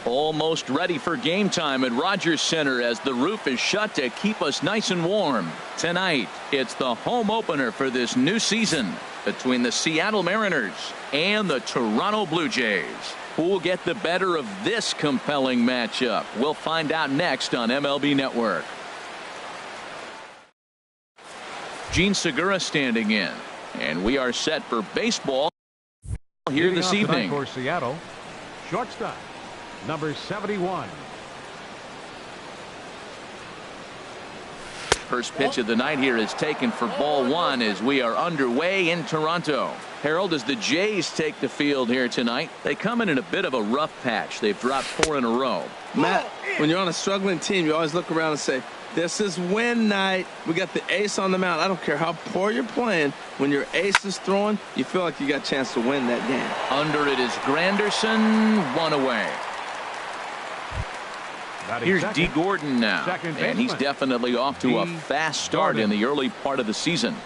Almost ready for game time at Rogers Center as the roof is shut to keep us nice and warm. Tonight, it's the home opener for this new season between the Seattle Mariners and the Toronto Blue Jays. Who will get the better of this compelling matchup? We'll find out next on MLB Network. Gene Segura standing in, and we are set for baseball here this evening. For Seattle, shortstop, number 71. First pitch of the night here is taken for ball one as we are underway in Toronto. Harold, as the Jays take the field here tonight, they come in a bit of a rough patch. They've dropped 4 in a row. Matt, when you're on a struggling team, you always look around and say, this is win night. We got the ace on the mound. I don't care how poor you're playing. When your ace is throwing, you feel like you got a chance to win that game. Under it is Granderson, 1 away. Here's D. Gordon now, and he's definitely off to a fast start in the early part of the season.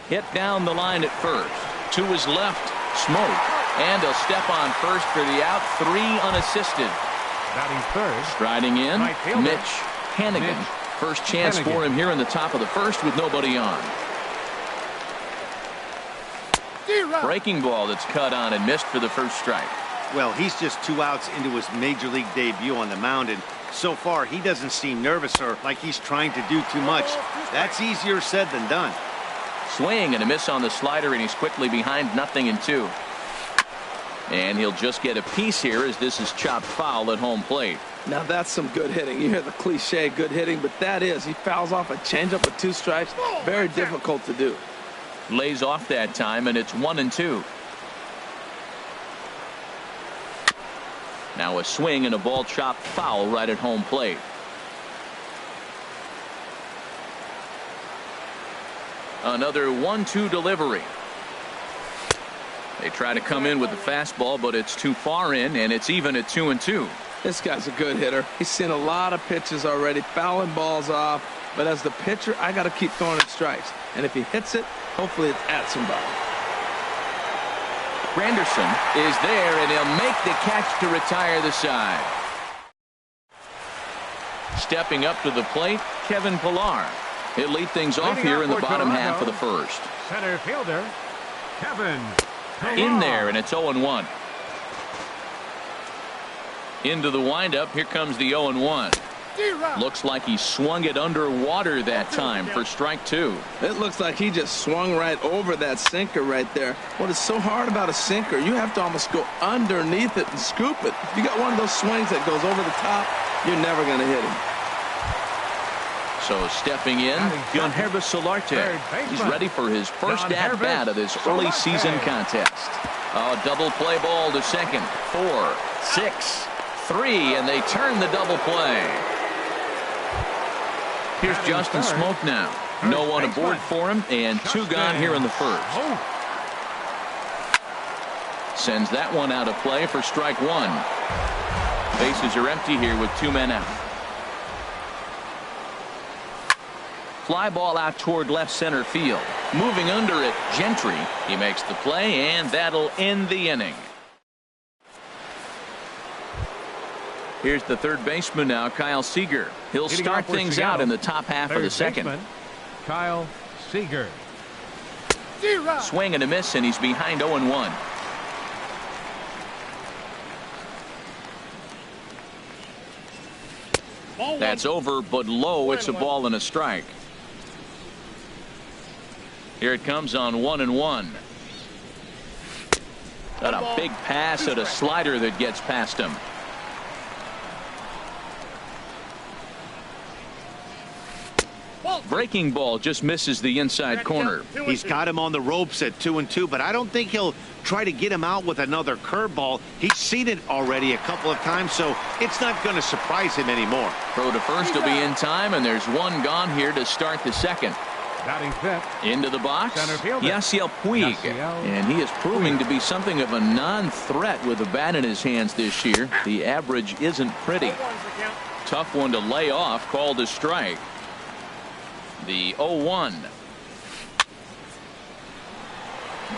Hit down the line at first. To his left, Smoke, and he'll step on first for the out. 3 unassisted. Striding in, Mitch Hannigan. First chance for him here in the top of the first with nobody on. Breaking ball that's cut on and missed for the first strike. Well, he's just 2 outs into his major league debut on the mound, and so far he doesn't seem nervous or like he's trying to do too much. That's easier said than done. Swing and a miss on the slider, and he's quickly behind 0-2. And he'll just get a piece here as this is chopped foul at home plate. Now that's some good hitting. You hear the cliche good hitting, but that is. He fouls off a changeup with 2 strikes. Very difficult to do. Lays off that time, and it's 1-2. Now a swing and a ball chopped foul right at home plate. Another 1-2 delivery. They try to come in with the fastball, but it's too far in, and it's even at 2-2. This guy's a good hitter. He's seen a lot of pitches already, fouling balls off. But as the pitcher, I got to keep throwing him strikes. And if he hits it, hopefully it's at somebody. Granderson is there, and he'll make the catch to retire the side. Stepping up to the plate, Kevin Pillar. He'll lead things off here in the bottom half of the first. Center fielder, Kevin Pillar. In there, and it's 0-1. Into the windup, here comes the 0-1. Looks like he swung it underwater that time for strike 2. It looks like he just swung right over that sinker right there. What is so hard about a sinker, you have to almost go underneath it and scoop it. If you got one of those swings that goes over the top, you're never going to hit him. So stepping in, Gunherba Solarte. He's ready for his first at-bat of this early season contest. A double play ball to second. 4, 6, 3, and they turn the double play. Here's Justin Smoke now. No one aboard for him, and 2 gone here in the first. Sends that one out of play for strike 1. Bases are empty here with 2 men out. Fly ball out toward left center field. Moving under it, Gentry. He makes the play, and that'll end the inning. Here's the third baseman now, Kyle Seager. He'll start things out in the top half of the second. Kyle Seager. Swing and a miss, and he's behind 0-1. That's over, but low. It's a ball and a strike. Here it comes on 1-1. Got a big pass at a slider that gets past him. Breaking ball just misses the inside corner. He's got him on the ropes at 2-2, but I don't think he'll try to get him out with another curveball. He's seen it already a couple of times, so it's not going to surprise him anymore. Throw to first will be in time, and there's 1 gone here to start the second. Batting fifth. Into the box, Yasiel Puig, and he is proving to be something of a non-threat with a bat in his hands this year. The average isn't pretty. Tough one to lay off, called a strike. The 0-1.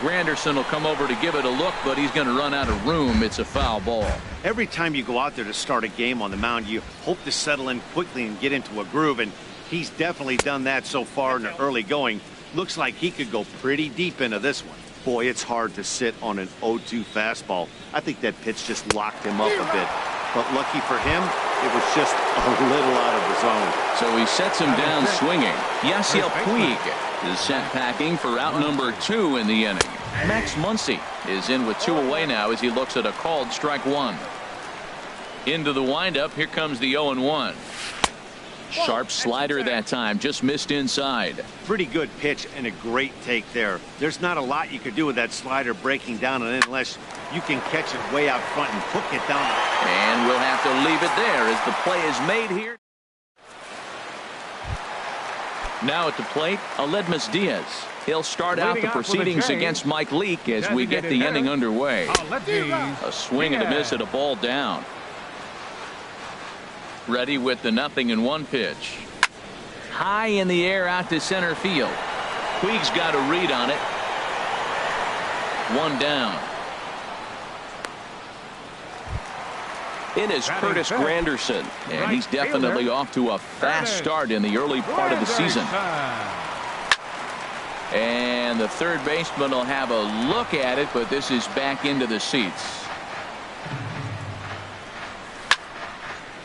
Granderson will come over to give it a look, but he's going to run out of room. It's a foul ball. Every time you go out there to start a game on the mound, you hope to settle in quickly and get into a groove, and he's definitely done that so far in the early going. Looks like he could go pretty deep into this one. Boy, it's hard to sit on an 0-2 fastball. I think that pitch just locked him up a bit. But lucky for him, it was just a little out of the zone. So he sets him down swinging. Yasiel Puig is sent packing for out number 2 in the inning. Max Muncy is in with 2 away now as he looks at a called strike 1. Into the windup. Here comes the 0-1. Sharp slider that time, just missed inside. Pretty good pitch and a great take there. There's not a lot you could do with that slider breaking down and unless you can catch it way out front and hook it down. And we'll have to leave it there as the play is made here. Now at the plate, Aledmus Diaz. He'll start out the proceedings against Mike Leake as we get the inning underway. A swing and a miss at a ball down. Ready with the 0-1 pitch. High in the air out to center field. Puig's got a read on it. 1 down. It is Curtis Granderson, and he's definitely off to a fast start in the early part of the season. And the third baseman will have a look at it, but this is back into the seats.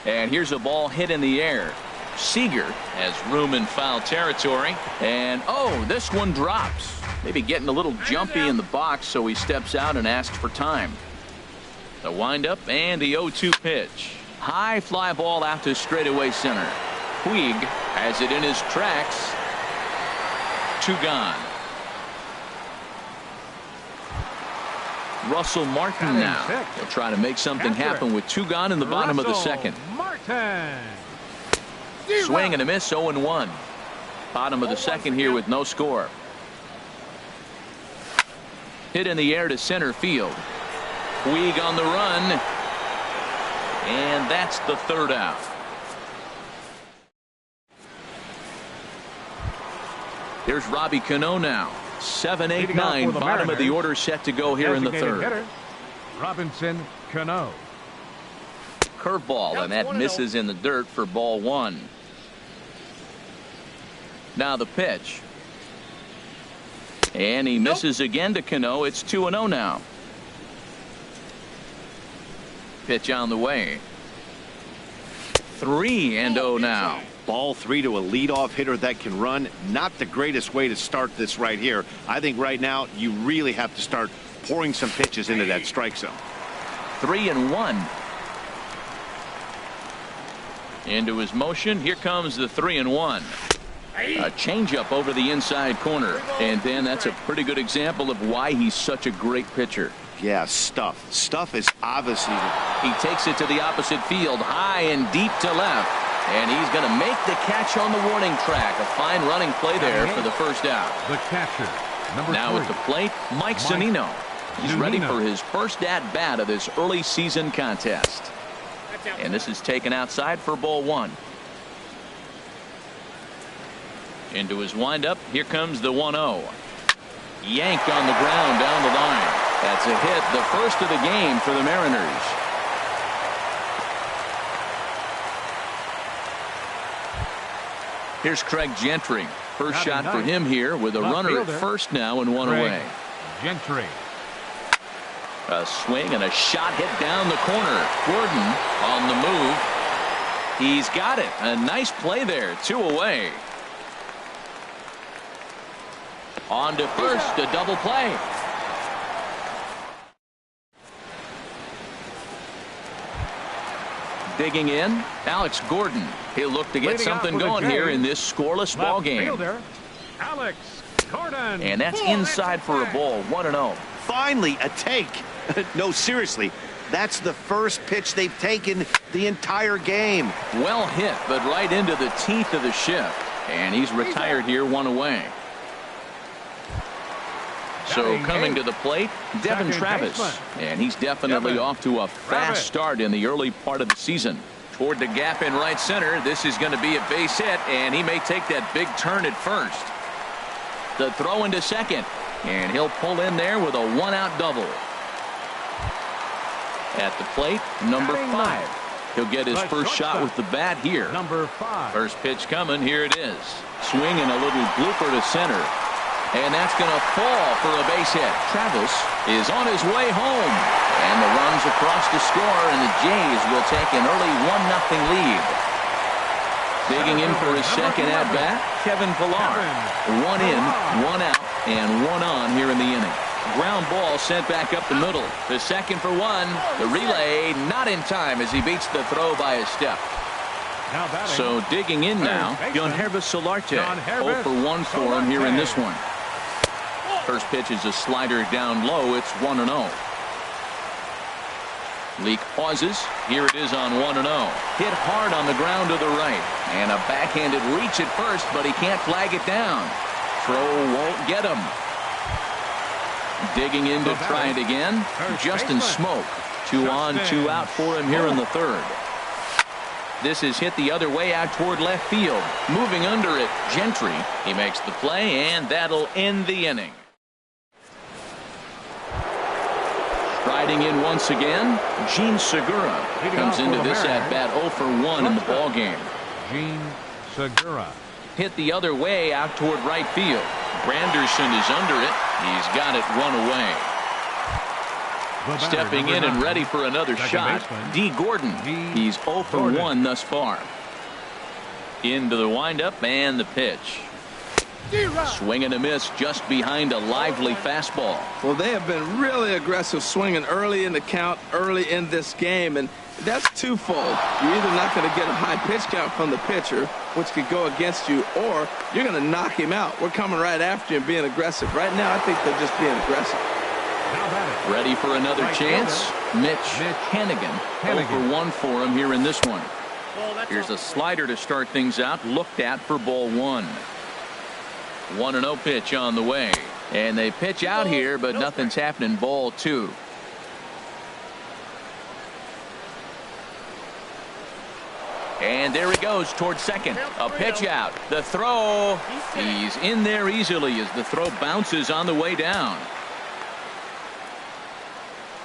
And here's a ball hit in the air. Seager has room in foul territory. And, oh, this one drops. Maybe getting a little jumpy in the box, so he steps out and asks for time. The windup and the 0-2 pitch. High fly ball out to straightaway center. Puig has it in his tracks. 2 gone. Russell Martin now. He'll try to make something happen with 2 gone in the bottom of the second. Swing and a miss, 0-1. Bottom of the second here with no score. Hit in the air to center field. Puig on the run. And that's the 3rd out. Here's Robbie Cano now. 7, 8, 9. Bottom of the order set to go here in the 3rd. Robinson Cano. Curveball, and that misses in the dirt for ball 1. Now the pitch. And he misses again to Cano. It's 2-0 now. Pitch on the way. 3-0 now. Ball 3 to a leadoff hitter that can run. Not the greatest way to start this right here. I think right now you really have to start pouring some pitches into that strike zone. 3-1. Into his motion. Here comes the 3-1. A changeup over the inside corner. And then that's a pretty good example of why he's such a great pitcher. Yeah, Stuff. Stuff is obviously. He takes it to the opposite field, high and deep to left. And he's going to make the catch on the warning track. A fine running play there for the 1st out. The catcher, now 3. at the plate, Mike Zunino. He's ready for his first at-bat of this early season contest. And this is taken outside for ball 1. Into his windup. Here comes the 1-0. Yanked on the ground down the line. That's a hit, the first of the game for the Mariners. Here's Craig Gentry. First shot for him here with a runner at first now and 1 away. Gentry. A swing and a shot hit down the corner. Gordon on the move. He's got it. A nice play there. 2 away. On to first, a double play. Digging in, Alex Gordon. He'll look to get something going here in this scoreless ball game. Alex Gordon. And that's inside for a ball. 1-0. Finally a take. No, seriously. That's the first pitch they've taken the entire game. Well hit, but right into the teeth of the shift. And he's retired here, 1 away. So coming to the plate, Devin Travis. And he's definitely off to a fast start in the early part of the season. Toward the gap in right center. This is going to be a base hit, and he may take that big turn at first. The throw into second. And he'll pull in there with a one-out double. At the plate, number 5. He'll get his first shot with the bat here. Number 5. First pitch coming. Here it is. Swinging a little blooper to center. And that's going to fall for a base hit. Travis is on his way home. And the runs across to score, and the Jays will take an early 1-0 lead. Digging in for his second at-bat, Kevin Pillar. 1 in, 1 out, and 1 on here in the inning. Ground ball sent back up the middle. The second for 1. The relay not in time as he beats the throw by a step. So digging in now, Yonhervis Solarte. 0 for 1 for him here in this one. First pitch is a slider down low. It's 1-0. Leak pauses. Here it is on 1-0. Hit hard on the ground to the right. And a backhanded reach at first, but he can't flag it down. Throw won't get him. Digging in to try it again. Justin Smoke. 2 on, 2 out for him here in the third. This is hit the other way out toward left field. Moving under it, Gentry. He makes the play, and that'll end the inning. Riding in once again, Gene Segura comes into this at-bat 0 for 1 in the ballgame. Gene Segura. Hit the other way out toward right field. Granderson is under it. He's got it 1 away. Stepping in and ready for another shot, D. Gordon. He's 0 for 1 thus far. Into the windup and the pitch. Swing and a miss just behind a lively fastball. Well, they have been really aggressive swinging early in the count, early in this game, and that's twofold. You're either not going to get a high pitch count from the pitcher, which could go against you, or you're going to knock him out. We're coming right after you and being aggressive. Right now, I think they're just being aggressive. Ready for another chance? Mitch Hennigan. 0 for 1 for him here in this one. Here's a slider to start things out. Looked at for ball 1. 1-0 pitch on the way. And they pitch out here, but nothing's happening. Ball 2. And there he goes towards second. A pitch out. The throw. He's in there easily as the throw bounces on the way down.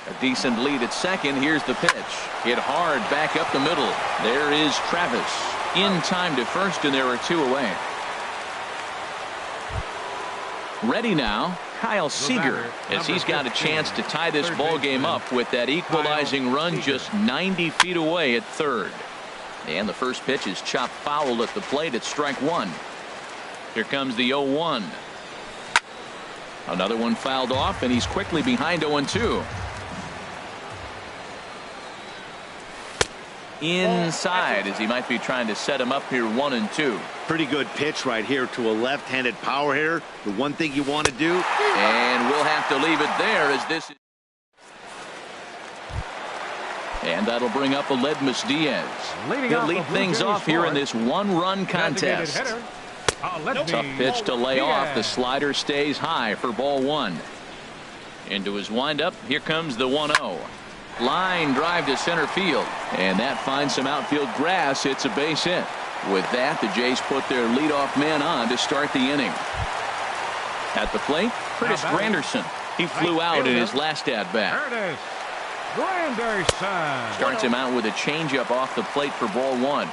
A decent lead at second. Here's the pitch. Hit hard back up the middle. There is Travis. In time to first, and there are 2 away. Ready now, Kyle Seager, as he's got a chance to tie this ball game up with that equalizing run just 90 feet away at third. And the first pitch is chopped foul at the plate at strike 1. Here comes the 0-1. Another one fouled off, and he's quickly behind 0-2. Inside as he might be trying to set him up here 1-2. Pretty good pitch right here to a left-handed power hitter. The one thing you want to do. And we'll have to leave it there as this. And that'll bring up Aledmus Diaz. He'll lead things off here in this 1-run contest. Tough pitch to lay off. The slider stays high for ball 1. Into his windup. Here comes the 1-0. Line drive to center field, and that finds some outfield grass. It's a base hit. With that, the Jays put their leadoff man on to start the inning. At the plate, Curtis Granderson. He flew out in his last at-bat. Granderson Starts him out with a changeup off the plate for ball 1.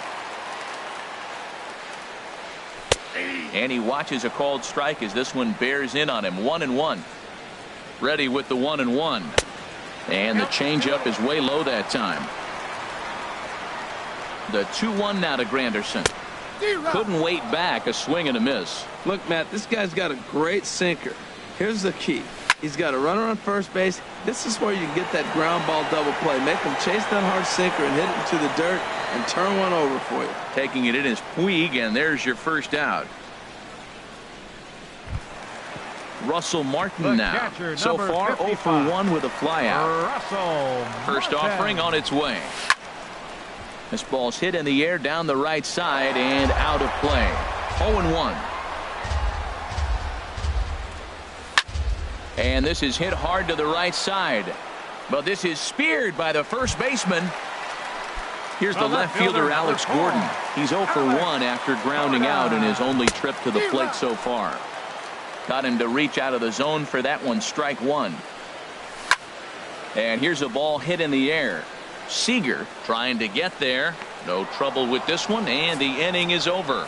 And he watches a called strike as this one bears in on him. 1-1. Ready with the 1-1. And the changeup is way low that time. The 2-1 now to Granderson. Couldn't wait back. A swing and a miss. Look, Matt, this guy's got a great sinker. Here's the key. He's got a runner on first base. This is where you get that ground ball double play. Make him chase that hard sinker and hit it into the dirt and turn one over for you. Taking it in is Puig, and there's your first out. Russell Martin now. So far 0 for 1 with a flyout. First offering on its way. This ball's hit in the air down the right side and out of play. 0-1. And this is hit hard to the right side. But this is speared by the first baseman. Here's the left fielder, Alex Gordon. He's 0 for 1 after grounding out in his only trip to the plate so far. Got him to reach out of the zone for that one. Strike one. And here's a ball hit in the air. Seager trying to get there. No trouble with this one, and the inning is over.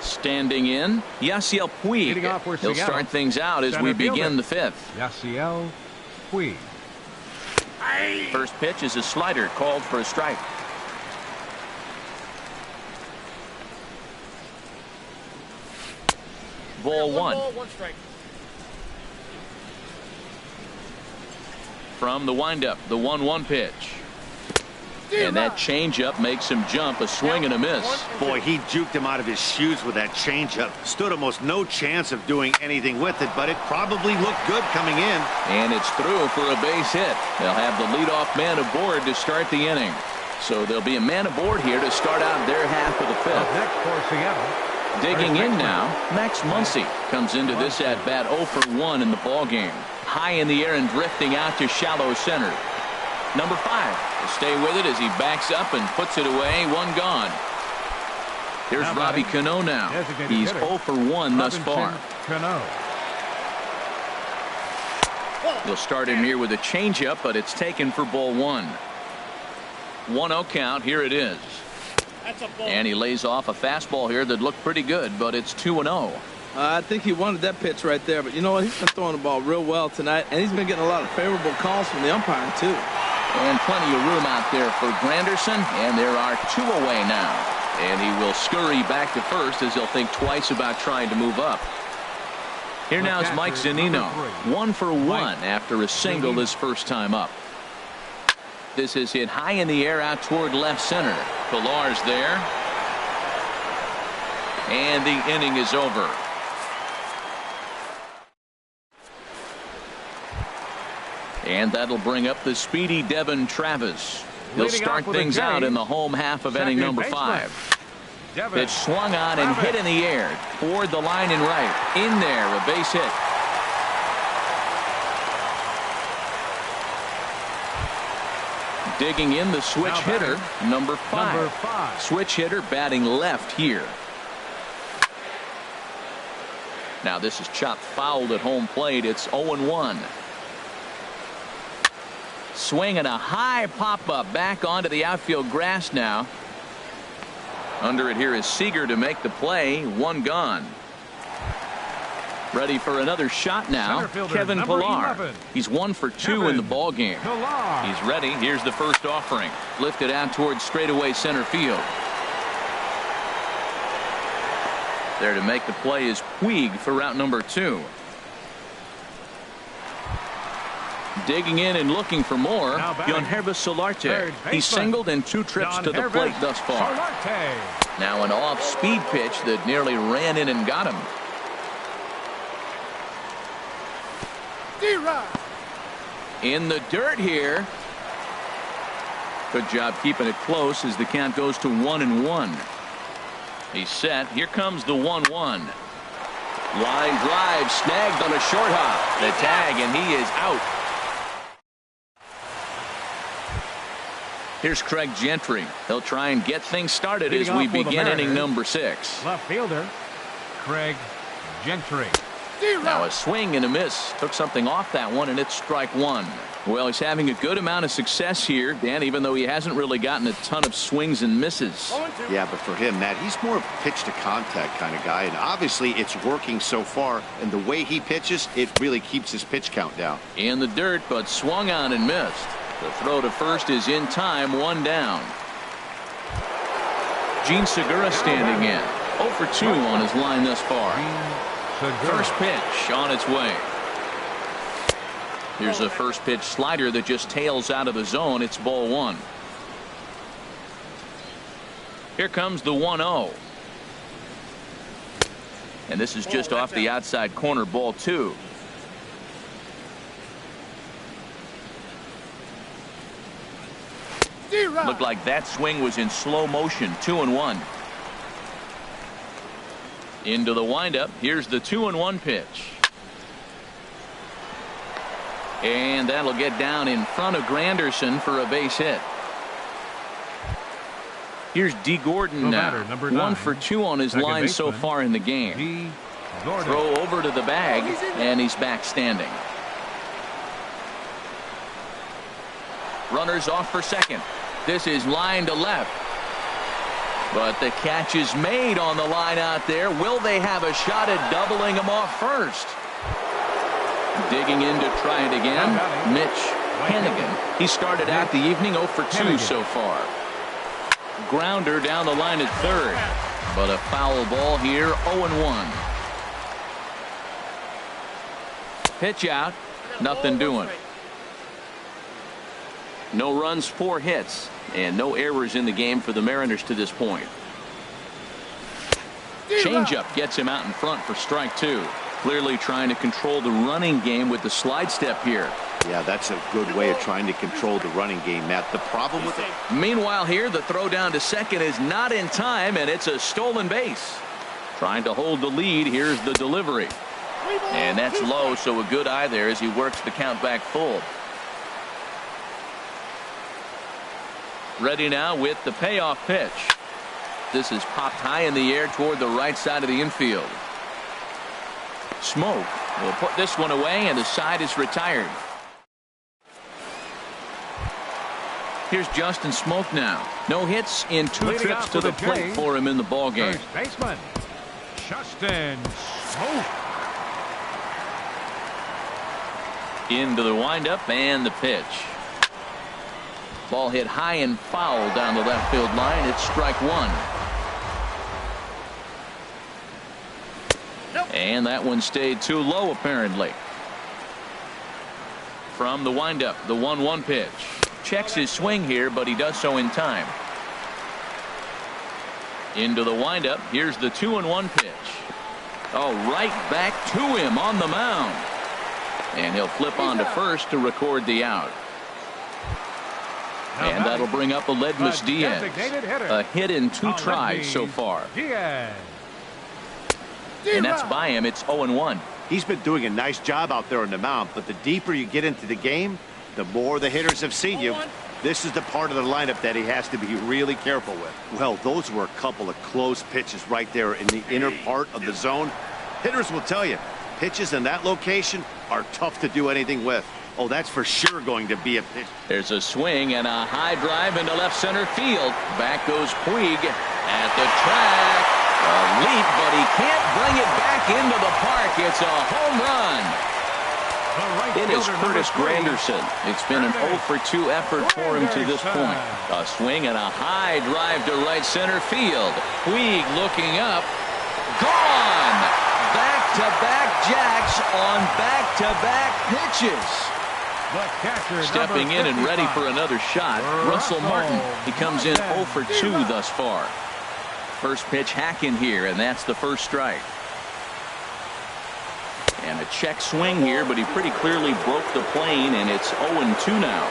Standing in, Yasiel Puig. He'll start things out as we begin the fifth. Yasiel Puig. First pitch is a slider called for a strike. Ball one. One strike. From the windup, the 1-1 pitch. And that changeup makes him jump. A swing and a miss. Boy, he juked him out of his shoes with that changeup. Stood almost no chance of doing anything with it, but it probably looked good coming in. And it's through for a base hit. They'll have the leadoff man aboard to start the inning. So there'll be a man aboard here to start out their half of the fifth. Next for Seattle. Digging in now, Max Muncy comes into this at bat 0 for 1 in the ball game. High in the air and drifting out to shallow center. Number 5 will stay with it as he backs up and puts it away. One gone. Here's Robbie Cano now. He's 0 for 1 thus far. Cano. He'll start him here with a changeup, but it's taken for ball 1. 1-0 count. Here it is. And he lays off a fastball here that looked pretty good, but it's 2-0. I think he wanted that pitch right there, but you know what? He's been throwing the ball real well tonight, and he's been getting a lot of favorable calls from the umpire, too. And plenty of room out there for Granderson, and there are 2 away now. And he will scurry back to first as he'll think twice about trying to move up. Here now is Mike Zunino, 1 for 1 after a single his first time up. This is hit high in the air out toward left center. Pillar's there. And the inning is over. And that'll bring up the speedy Devin Travis. He'll start things out in the home half of inning number 5. Pitch swung on and hit in the air toward the line and right. In there, a base hit. Digging in, the switch hitter, number 5. Switch hitter batting left here. Now this is chopped fouled at home plate. It's 0-1. Swing and a high pop-up back onto the outfield grass now. Under it here is Seager to make the play. One gone. Ready for another shot now. Kevin Pillar. He's 1 for 2 in the ball game. He's ready. Here's the first offering. Lifted out towards straightaway center field. There to make the play is Puig for route number 2. Digging in and looking for more, Yangervis Solarte. He's singled in 2 trips to the plate thus far. Now an off-speed pitch that nearly ran in and got him. In the dirt here. Good job keeping it close as the count goes to 1-1. He's set. Here comes the 1-1. Line drive snagged on a short hop. The tag, and he is out. Here's Craig Gentry. He'll try and get things started as we begin inning number 6. Left fielder Craig Gentry. Now a swing and a miss. Took something off that one, and it's strike 1. Well, he's having a good amount of success here, Dan, even though he hasn't really gotten a ton of swings and misses. Yeah, but for him, Matt, he's more of a pitch to contact kind of guy, and obviously it's working so far, and the way he pitches, it really keeps his pitch count down. In the dirt, but swung on and missed. The throw to first is in time. 1 down. Gene Segura standing in. 0 for 2 on his line thus far. First pitch on its way. Here's a first pitch slider that just tails out of the zone. It's ball 1. Here comes the 1-0. And this is just off the outside corner. Ball 2. Looked like that swing was in slow motion. 2-1. Into the windup. Here's the 2-1 pitch. And that'll get down in front of Granderson for a base hit. Here's D. Gordon now. 1 for 2 on his line so far in the game. Throw over to the bag, and he's back standing. Runners off for second. This is line to left. But the catch is made on the line out there. Will they have a shot at doubling him off first? Digging in to try it again. Mitch Hennigan. He started out the evening 0 for 2 so far. Grounder down the line at third. But a foul ball here, 0-1. Pitch out. Nothing doing. No runs, 4 hits, and no errors in the game for the Mariners to this point. Changeup gets him out in front for strike 2. Clearly trying to control the running game with the slide step here. Yeah, that's a good way of trying to control the running game, Matt. The problem with it. Meanwhile here, the throw down to second is not in time, and it's a stolen base. Trying to hold the lead. Here's the delivery. And that's low, so a good eye there as he works the count back full. Ready now with the payoff pitch. This is popped high in the air toward the right side of the infield. Smoke will put this one away, and the side is retired. Here's Justin Smoke now. No hits in 2 trips to the plate for him in the ballgame. First baseman, Justin Smoke. Into the windup and the pitch. Ball hit high and foul down the left field line. It's strike 1. And that one stayed too low apparently. From the windup, the 1-1 pitch. Checks his swing here, but he does so in time. Into the windup. Here's the 2-1 pitch. Oh, right back to him on the mound. And he'll flip on to first to record the out. And that'll bring up Aledmus Diaz. A hit in 2 tries so far. And that's by him. It's 0-1. He's been doing a nice job out there on the mound, but the deeper you get into the game, the more the hitters have seen you. This is the part of the lineup that he has to be really careful with. Well, those were a couple of close pitches right there in the inner part of the zone. Hitters will tell you, pitches in that location are tough to do anything with. Oh, that's for sure going to be a pitch. There's a swing and a high drive into left center field. Back goes Puig at the track. A leap, but he can't bring it back into the park. It's a home run. It is Curtis Granderson. It's been an 0 for 2 effort for him to this point. A swing and a high drive to right center field. Puig looking up. Gone. Back-to-back jacks on back-to-back pitches. Stepping in and ready for another shot. Russell Martin. He comes in 0 for 2 thus far. First pitch hacking here, and that's the first strike. And a check swing here, but he pretty clearly broke the plane, and it's 0-2 now.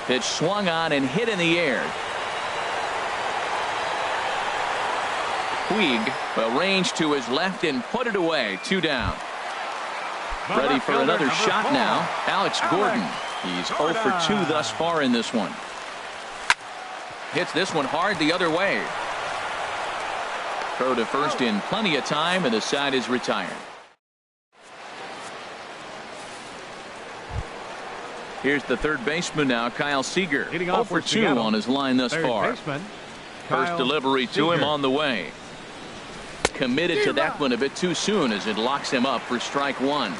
Pitch swung on and hit in the air. Puig arranged to his left and put it away. 2 down. Ready for another shot now. Alex Gordon. He's 0 for 2 thus far in this one. Hits this one hard the other way. Throw to first in plenty of time, and the side is retired. Here's the third baseman now, Kyle Seager. 0 for 2 on his line thus far. First delivery to him on the way. Committed to that one a bit too soon as it locks him up for strike 1.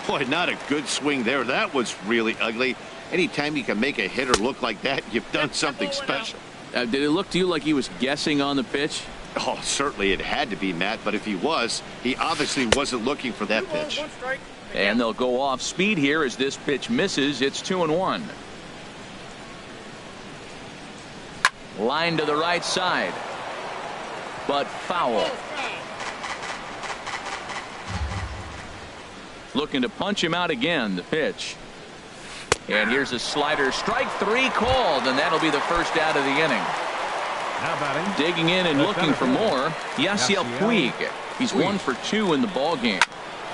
Boy, not a good swing there. That was really ugly. Anytime you can make a hitter look like that, you've done something special. Did it look to you like he was guessing on the pitch? Oh, certainly it had to be, Matt, but if he was, he obviously wasn't looking for that pitch. And they'll go off speed here as this pitch misses. It's 2-1. Line to the right side, but foul. Looking to punch him out again. The pitch. And here's a slider. Strike 3 called, and that'll be the first out of the inning. Digging in and looking for more. Yasiel Puig. He's 1 for 2 in the ball game.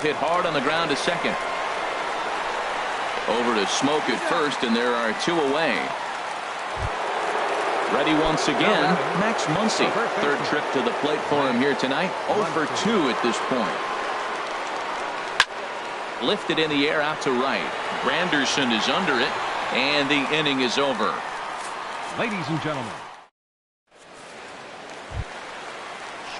Hit hard on the ground to second. Over to Smoke at first, and there are 2 away. Ready once again, Max Muncy. Third trip to the plate for him here tonight. 0 for 2 at this point. Lifted in the air out to right. Granderson is under it, and the inning is over. Ladies and gentlemen.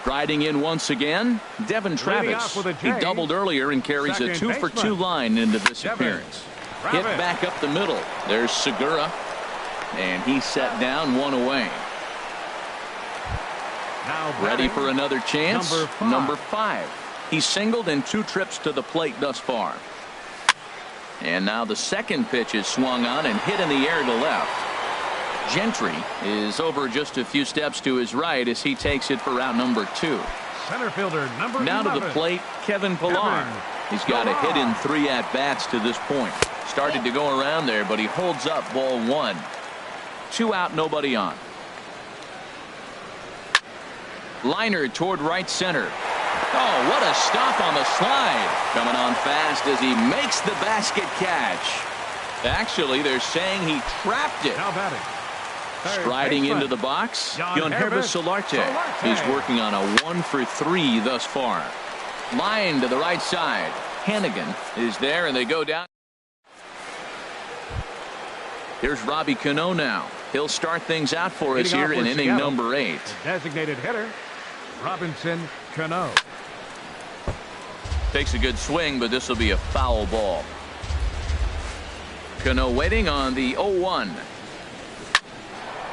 Striding in once again, Devin Travis. He doubled earlier and carries a 2 for 2 line into this appearance. Hit back up the middle. There's Segura, and he's set down, 1 away. Ready for another chance. Number 5. He's singled in 2 trips to the plate thus far. And now the second pitch is swung on and hit in the air to left. Gentry is over just a few steps to his right as he takes it for out number 2. Center fielder number now 11. to the plate, Kevin Pillar. He's got a hit in 3 at-bats to this point. Started to go around there, but he holds up, ball 1. 2 out, nobody on. Liner toward right center. Oh, what a stop on the slide. Coming on fast as he makes the basket catch. Actually, they're saying he trapped it. Now batting. Striding into the box, Yonhervis Solarte. He's working on a 1 for 3 thus far. Line to the right side. Hannigan is there, and they go down. Here's Robbie Cano now. He'll start things out for us here in inning number 8. Designated hitter, Robinson Cano. Takes a good swing, but this will be a foul ball. Cano waiting on the 0-1.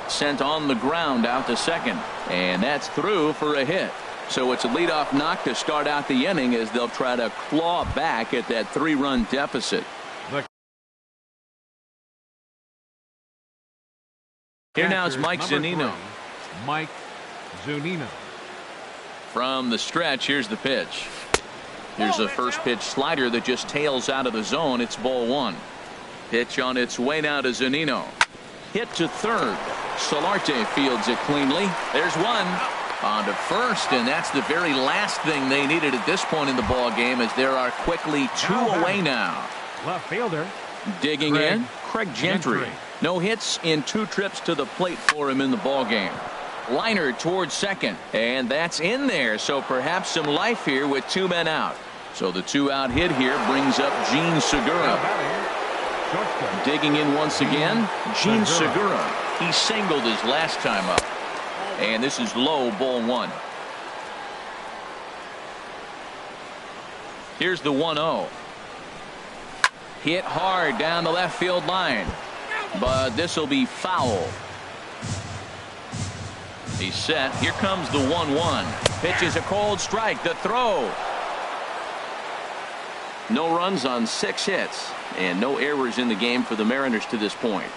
Sent on the ground out to second, and that's through for a hit. So it's a leadoff knock to start out the inning as they'll try to claw back at that 3-run deficit. Here now is Mike Zunino. Mike Zunino. From the stretch, here's the pitch. Here's a first pitch slider that just tails out of the zone. It's ball 1. Pitch on its way now to Zunino. Hit to third. Solarte fields it cleanly. There's 1. On to first, and that's the very last thing they needed at this point in the ball game, as there are quickly 2 away now. Left fielder. Digging in, Craig Gentry. No hits in 2 trips to the plate for him in the ball game. Liner towards second, and that's in there, so perhaps some life here with 2 men out. So the 2-out hit here brings up Gene Segura. Digging in once again, Gene Segura. He singled his last time up. And this is low, ball 1. Here's the 1-0. Hit hard down the left field line. But this will be foul. He's set. Here comes the 1-1. Pitch is a cold strike. The throw. No runs on 6 hits. And no errors in the game for the Mariners to this point.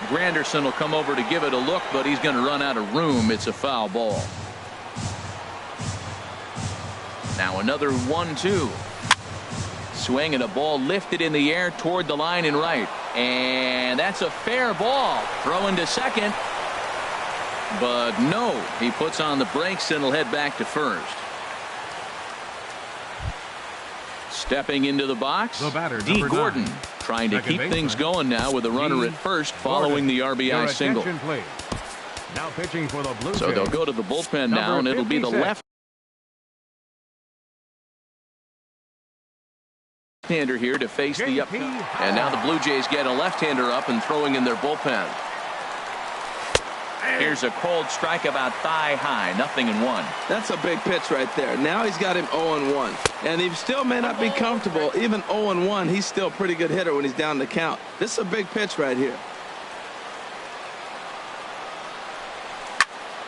Granderson will come over to give it a look, but he's going to run out of room. It's a foul ball. Now another 1-2. Swing and a ball lifted in the air toward the line and right. And that's a fair ball. Throwing to second. But no, he puts on the brakes and will head back to first. Stepping into the box, D. Gordon, trying to keep things going now with a runner at first following the RBI single. Now pitching for the Blue Jays. So they'll go to the bullpen now, and it'll be the left-hander here to face the up. And now the Blue Jays get a left-hander up and throwing in their bullpen. Here's a cold strike about thigh high, 0-1. That's a big pitch right there. Now he's got him 0-1. And he still may not be comfortable. Even 0-1, he's still a pretty good hitter when he's down the count. This is a big pitch right here.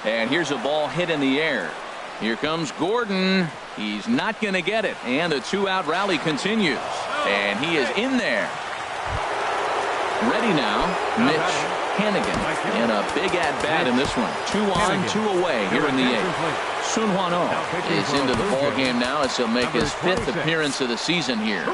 And here's a ball hit in the air. Here comes Gordon. He's not going to get it. And the 2-out rally continues. And he is in there. Ready now, Mitch Hannigan, and a big at-bat in this one. 2 on, 2 away here in the 8th. Sun Hwan Oh is into the ball game now as he'll make his 5th appearance of the season here.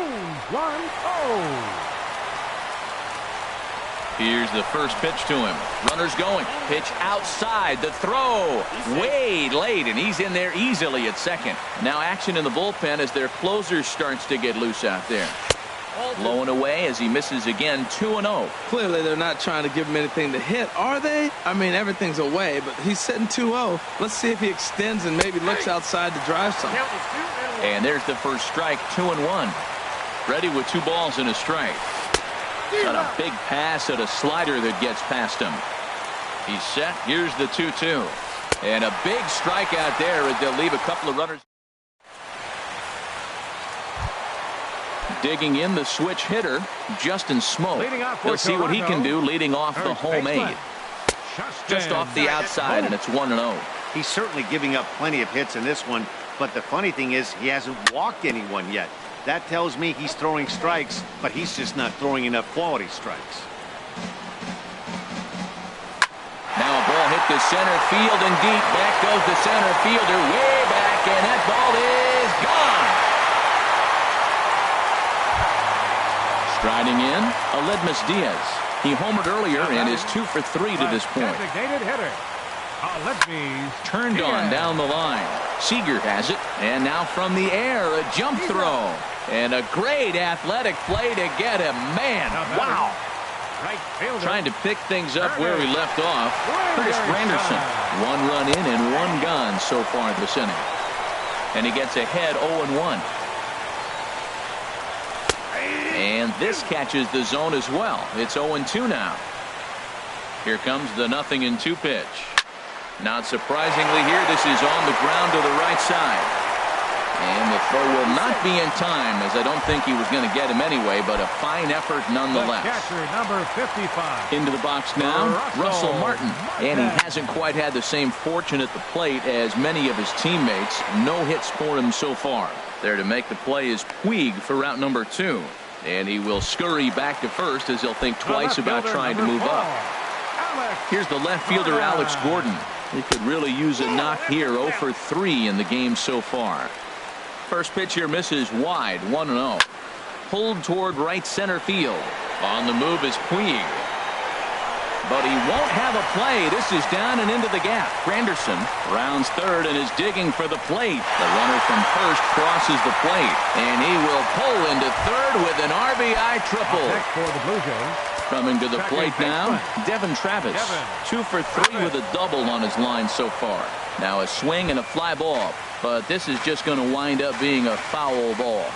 Here's the first pitch to him. Runners going. Pitch outside. The throw way late, and he's in there easily at second. Now action in the bullpen as their closer starts to get loose out there. Low and away as he misses again, 2-0. Clearly, they're not trying to give him anything to hit, are they? I mean, everything's away, but he's sitting 2-0. Let's see if he extends and maybe looks outside to drive something. And there's the first strike, 2-1. Ready with 2 balls and a strike. Got a big pass at a slider that gets past him. He's set. Here's the 2-2. And a big strikeout there as they'll leave a couple of runners. Digging in the switch hitter, Justin Smoke. We'll see what he can do leading off the home 8. Just off the outside, and it's 1-0. He's certainly giving up plenty of hits in this one, but the funny thing is he hasn't walked anyone yet. That tells me he's throwing strikes, but he's just not throwing enough quality strikes. Now a ball hit the center field and deep. Back goes the center fielder way back, and that ball is gone. Striding in, Aledmus Diaz. He homered earlier and is 2 for 3 to this point. Turned on down the line. Seager has it, and now from the air, a jump throw. And a great athletic play to get him. Man, wow. Trying to pick things up where he left off. Curtis Granderson. 1 run in and 1 gone so far this inning. And he gets ahead 0-1. And this catches the zone as well. It's 0-2 now. Here comes the 0-2 pitch. Not surprisingly here, this is on the ground to the right side. And the throw will not be in time, as I don't think he was going to get him anyway, but a fine effort nonetheless. Number 55. Into the box now, Russell Martin. And he hasn't quite had the same fortune at the plate as many of his teammates. No hits for him so far. There to make the play is Puig for route number 2. And he will scurry back to first as he'll think twice about trying to move up. Here's the left fielder, Alex Gordon. He could really use a knock here. 0 for 3 in the game so far. First pitch here misses wide, 1-0. Pulled toward right center field. On the move is Puig. But he won't have a play. This is down and into the gap. Granderson rounds third and is digging for the plate. The runner from first crosses the plate. And he will pull into third with an RBI triple. For the Blue Jays. Coming to the plate now, Devin Travis. 2 for 3 with a double on his line so far. Now a swing and a fly ball. But this is just going to wind up being a foul ball.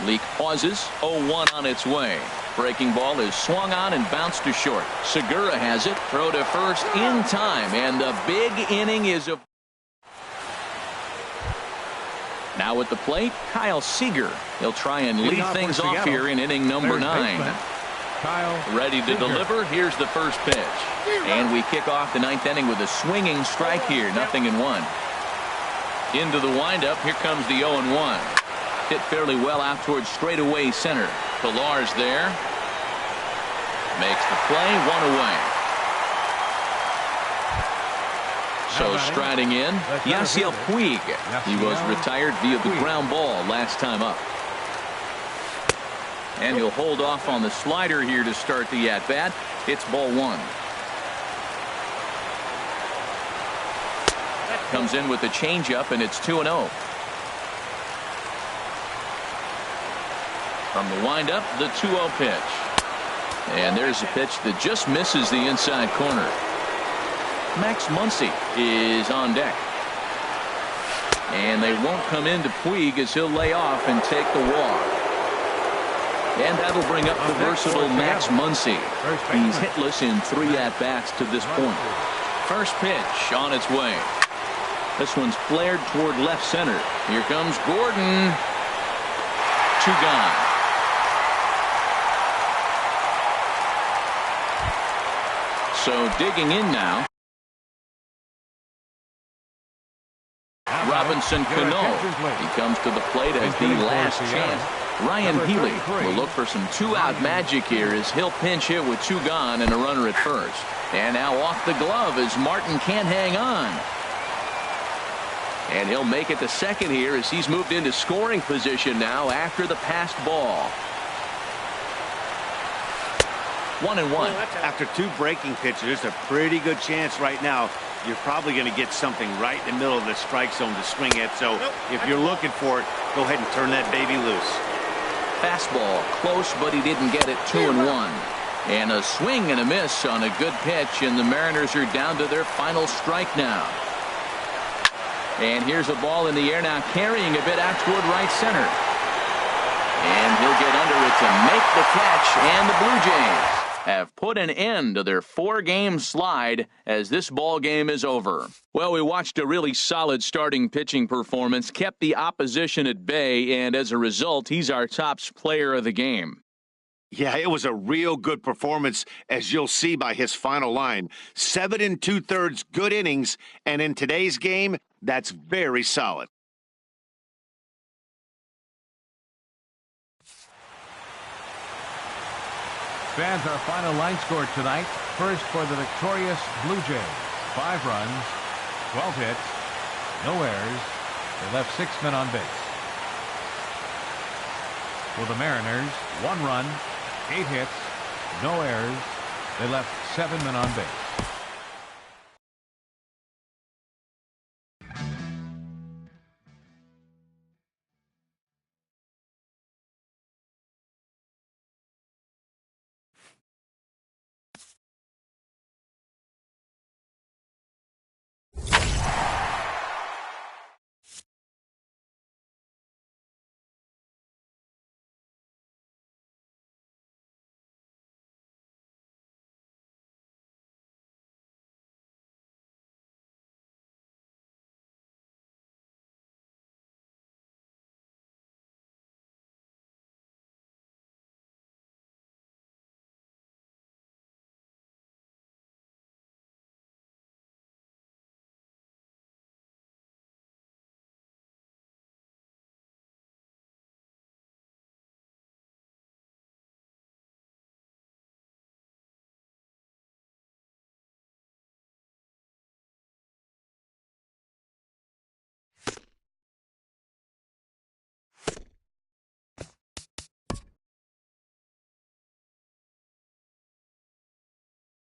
Leak pauses. 0-1 on its way. Breaking ball is swung on and bounced to short. Segura has it. Throw to first in time. And the big inning is a... Now at the plate, Kyle Seager. He'll try and lead things off here in inning number 9. Ready to deliver. Here's the first pitch. And we kick off the 9th inning with a swinging strike here. 0-1. Into the windup. Here comes the 0-1. Hit fairly well out towards straightaway center. Pillar's there. Makes the play. 1 away. So striding in, Yasiel Puig. He was retired via the ground ball last time up. And he'll hold off on the slider here to start the at-bat. It's ball 1. Comes in with the changeup, and it's 2-0. From the windup, the 2-0 pitch. And there's a pitch that just misses the inside corner. Max Muncy is on deck. And they won't come into Puig as he'll lay off and take the walk. And that'll bring up the versatile Max Muncy. He's hitless in 3 at-bats to this point. First pitch on its way. This one's flared toward left center. Here comes Gordon. 2 gone. So digging in now. Robinson Cano. He comes to the plate as the last chance. Ryan Healy will look for some 2-out magic here as he'll pinch hit with 2 gone and a runner at first. And now off the glove as Martin can't hang on. And he'll make it to second here as he's moved into scoring position now after the passed ball. 1-1. After 2 breaking pitches, there's a pretty good chance right now you're probably going to get something right in the middle of the strike zone to swing at. So if you're looking for it, go ahead and turn that baby loose. fastball. Close, but he didn't get it. 2-1. And a swing and a miss on a good pitch, and the Mariners are down to their final strike now. And here's a ball in the air now, carrying a bit out toward right center. And he'll get under it to make the catch, and the Blue Jays have put an end to their 4-game slide as this ball game is over. Well, we watched a really solid starting pitching performance, kept the opposition at bay, and as a result, he's our top player of the game. Yeah, it was a real good performance, as you'll see by his final line. 7 2/3 good innings, and in today's game, that's very solid. Fans, our final line score tonight. First for the victorious Blue Jays. 5 runs, 12 hits, no errors. They left 6 men on base. For the Mariners, 1 run, 8 hits, no errors. They left 7 men on base.